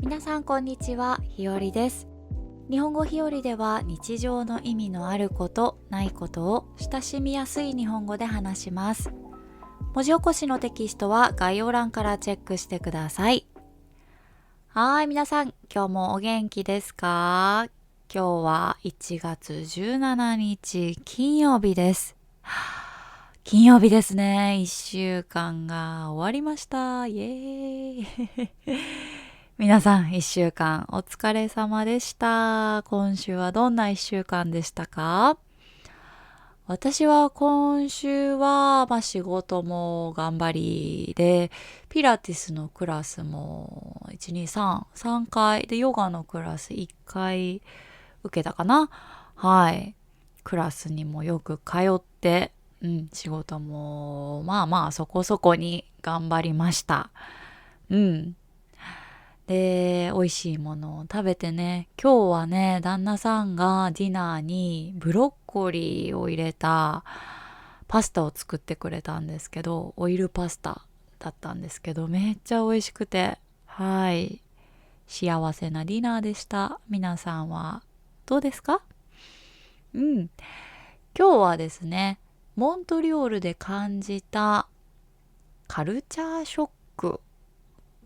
皆さんこんにちは、ひよりです。日本語ひよりでは日常の意味のあること、ないことを親しみやすい日本語で話します。文字起こしのテキストは概要欄からチェックしてください。皆さん、今日もお元気ですか？今日は1月17日金曜日です。金曜日ですね。1週間が終わりました。イエーイ皆さん1週間お疲れ様でした。今週はどんな1週間でしたか？私は今週は、仕事も頑張りで、ピラティスのクラスも1、2、3回で、ヨガのクラス1回受けたかな。はい。クラスにもよく通って、仕事もそこそこに頑張りました。で、美味しいものを食べてね、今日はね、旦那さんがディナーにブロッコリーを入れたパスタを作ってくれたんですけど、オイルパスタだったんですけど、めっちゃ美味しくて、はい。幸せなディナーでした。皆さんはどうですか？今日はですね、モントリオールで感じたカルチャーショック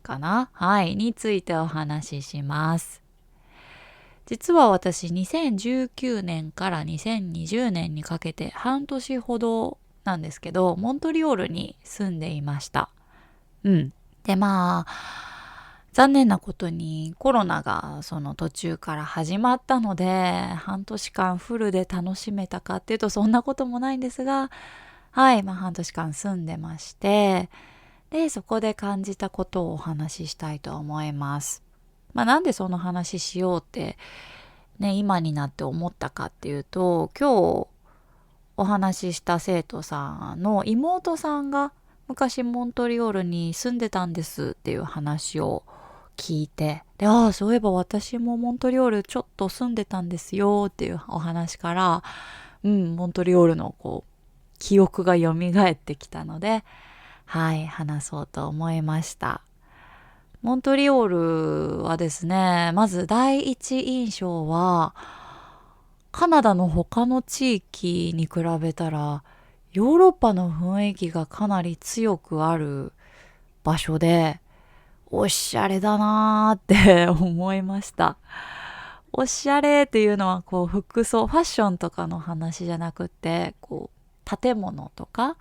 かな？についてお話しします。実は私2019年から2020年にかけて半年ほどなんですけど、モントリオールに住んでいました。で残念なことにコロナがその途中から始まったので、半年間フルで楽しめたかっていうとそんなこともないんですが、半年間住んでまして、で、そこで感じたことをお話ししたいと思います。なんでその話しようってね、今になって思ったかっていうと、今日お話しした生徒さんの妹さんが昔モントリオールに住んでたんですっていう話を聞いて、で、そういえば私もモントリオールちょっと住んでたんですよっていうお話から、モントリオールの記憶が蘇ってきたので、話そうと思いました。モントリオールはですね、まず第一印象は、カナダの他の地域に比べたら、ヨーロッパの雰囲気がかなり強くある場所で、おしゃれだなーって思いました。おしゃれっていうのは服装、ファッションとかの話じゃなくて、建物とか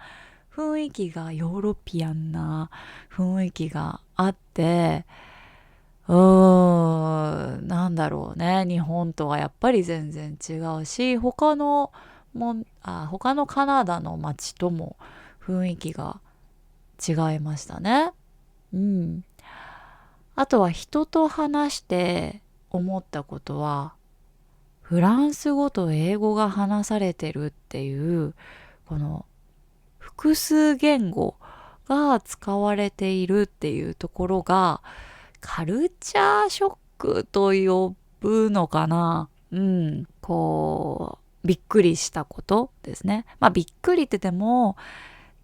雰囲気がヨーロピアンな雰囲気があって、なんだろうね。日本とはやっぱり全然違うし、他のカナダの街とも雰囲気が違いましたね。あとは人と話して思ったことは、フランス語と英語が話されてるっていう、この複数言語が使われているっていうところが、カルチャーショックと呼ぶのかな。びっくりしたことですね。びっくりって言っても、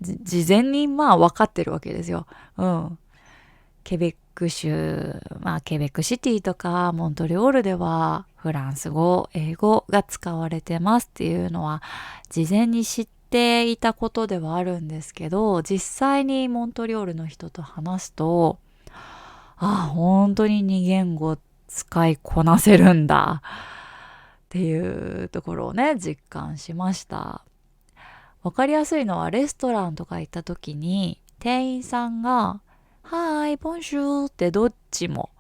事前に分かってるわけですよ。ケベック州、ケベックシティとかモントリオールではフランス語、英語が使われてますっていうのは事前に知っていたことではあるんですけど、実際にモントリオールの人と話すと、本当に2言語使いこなせるんだっていうところをね、実感しました。わかりやすいのはレストランとか行った時に店員さんがボンシューってどっちも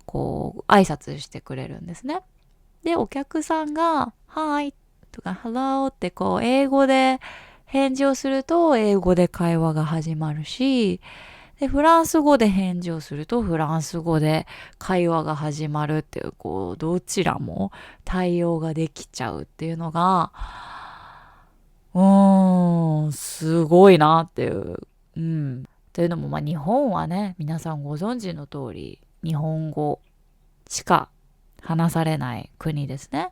挨拶してくれるんですね。で、お客さんがとかハローって英語で返事をすると英語で会話が始まるし、で、フランス語で返事をするとフランス語で会話が始まるっていう、どちらも対応ができちゃうっていうのが、すごいなっていう。というのも、日本はね、皆さんご存知の通り、日本語しか話されない国ですね。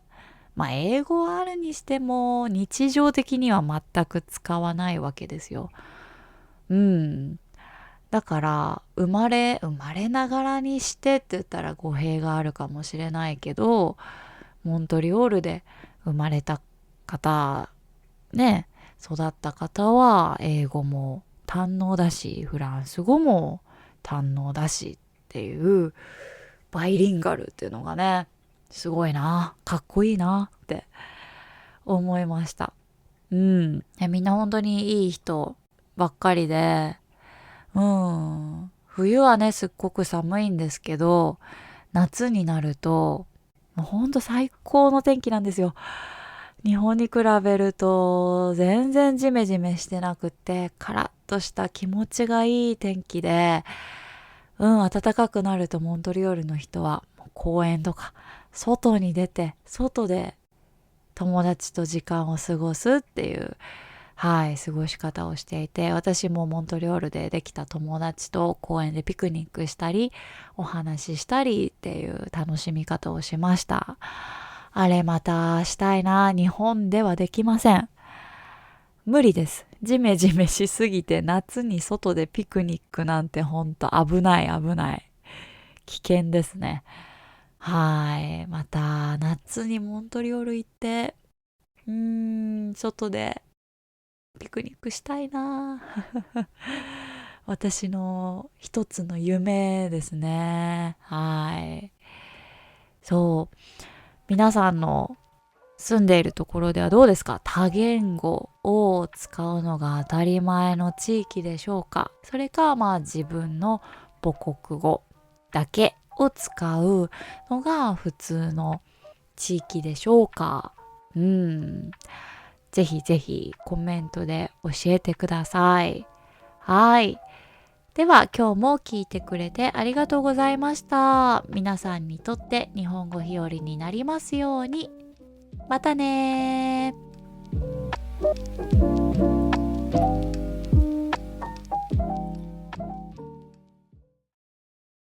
英語はあるにしても、日常的には全く使わないわけですよ。だから生まれながらにしてって言ったら語弊があるかもしれないけど、モントリオールで生まれた方ね、育った方は英語も堪能だし、フランス語も堪能だしっていうバイリンガルっていうのがね、すごいな、かっこいいなって思いました。うん。みんな本当にいい人ばっかりで、うん。冬はね、すっごく寒いんですけど、夏になると、もうほんと最高の天気なんですよ。日本に比べると、全然ジメジメしてなくって、カラッとした気持ちがいい天気で、暖かくなるとモントリオールの人は、公園とか、外に出て、外で友達と時間を過ごすっていう、はい、過ごし方をしていて、私もモントリオールでできた友達と公園でピクニックしたり、お話ししたりっていう楽しみ方をしました。あれまたしたいな。日本ではできません。無理です。ジメジメしすぎて夏に外でピクニックなんてほんと危ない危ない。危険ですね。はい。また夏にモントリオール行って、外でピクニックしたいな。私の一つの夢ですね。はい。そう。皆さんの住んでいるところではどうですか？多言語を使うのが当たり前の地域でしょうか？それか、自分の母国語だけを使うのが普通の地域でしょうか？ぜひぜひコメントで教えてください。はい。では今日も聞いてくれてありがとうございました。皆さんにとって日本語日和になりますように。またねー。